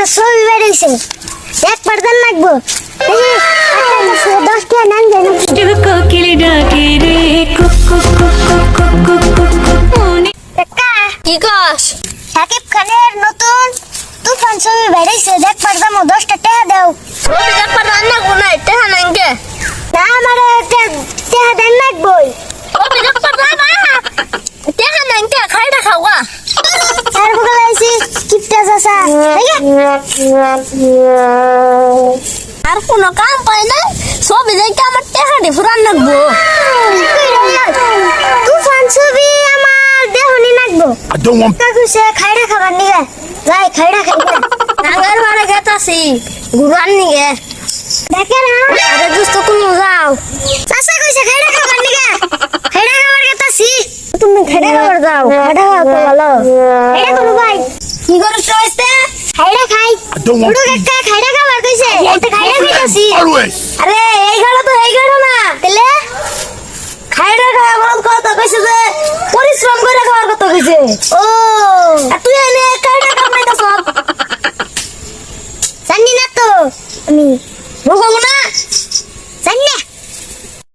একটা ছবি বেরিয়েছে একবার দেন লাগবো 10 টাকা নেন দেন কোকিল ডাকে রে cook cook cook cook cook cook cook মনে কাকা কি কস? সাকিব খানের নতুন তুফান ছবি বেরিয়েছে দেখবার দাম 10 টাকা দাও ছবি দেখবার রান্না কোনায় টেহা নাঙ্গে না আমারে টাকা দেন লাগবই ছবি দেখবার রান্না টেহা নাঙ্গে খাইটা খাওয়া আর বগল আইছি কিপটা চাচা আর কোনো কাম পাই না ছবি দেখে আমার টেহা দি ফুরান লাগবো তুফান ছবি আমার দেহনি লাগবো I don't want কাকু সে খাইরা খাবার নিগে যাই খাইরা খাইরা নাঙ্গের বারে গেতাছি ঘুরান নিগে দেখে না আরে দোস্ত কোন যাও চাচা কইছে খাইরা খাবার নিগে খাইরা খাবার গেতাছি তুমি খাইটা খাবার যাও খাইরা খাওয়া তো ভালো এটা কোন ভাই কি করে চইছে খাইরা খাই I don't want পুরো কাকা খাইরা খাবার কইছে এটা খাইরা খাইতাছি always. আরে এই গাড়া তো এই গাড়া না তাহলে খাইটা খাবার কথা কইছে যে পরিশ্রম করে খাবার কথা কইছে ও আর তুই এনে খাইটা কামাইতাছ জানি না তো আমি